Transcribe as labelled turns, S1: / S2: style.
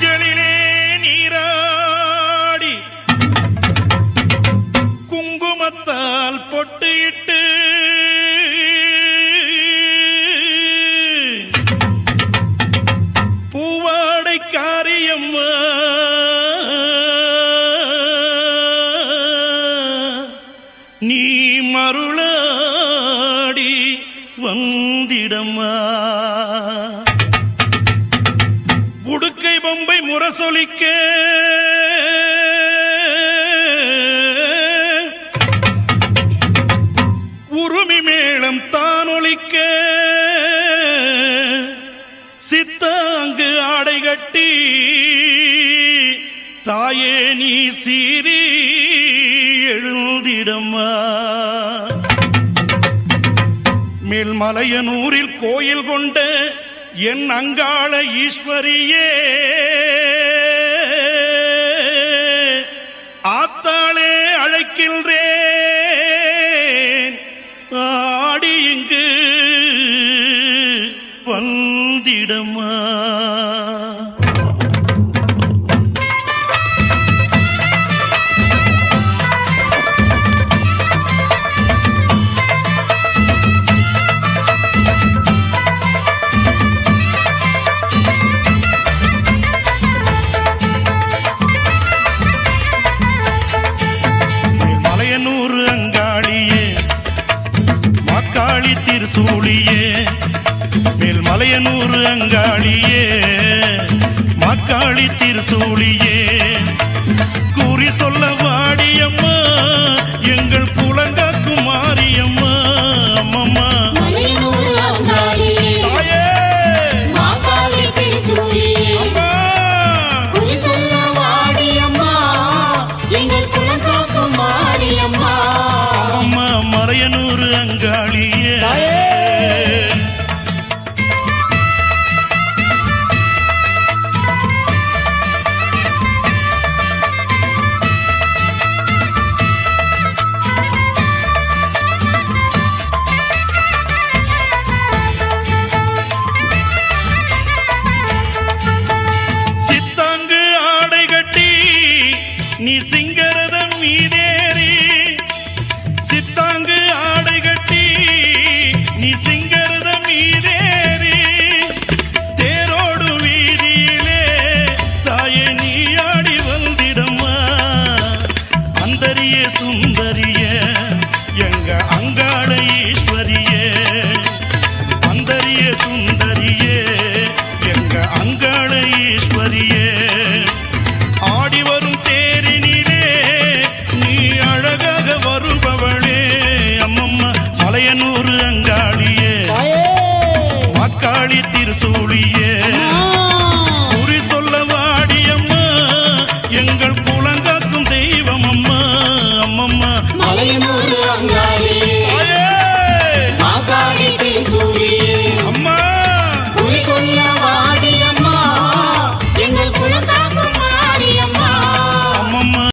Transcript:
S1: மஞ்சளிலே நீராடி குங்குமத்தால் பொட்டிட்டு பூவாடை காரியம்மா நீ மருளாடி வந்திடம்மா. உடுக்கை பொம்பை முரசொலிக்க உருமி மேளம் தானொலிக்க சித்தாங்கு ஆடை கட்டி தாயே நீ சீரி எழுந்திடம்மா. மேல்மலையனூரில் கோயில் கொண்ட என் அங்காள ஈஸ்வரியே ஆத்தாளே அழைக்கின்றேன் ஆடி இங்கு வந்திடம்மா. திருசூழியே மேல்மலையனூர் அங்காளியே மாக்காளி திருசூழியே கூறி சொல்ல வாடியம்மா எங்கள் குலங்காக்கும் மாரியம்மா. அம்மம்மா தாயே மாக்காளி திருசூழியே கூறி சொல்ல வாடியம்மா எங்கள் குலங்காக்கும் மாரியம்மா. அம்மா மலையனூர் அங்காளியே சித்தாங்கு ஆடை கட்டி நீ சிங்கரதம் மீதேறி சித்தாங்கு ஆடை கட்டி நீ சிங்கரதம் மீதேறி தேரோடு வீதியிலே தாயே நீ ஆடி வந்திடம்மா. அந்தரிய சுந்தரிய எங்க அங்காள ஈஸ்வரியே அந்தரிய சுந்தரியே எங்க அங்காள ஈஸ்வரியே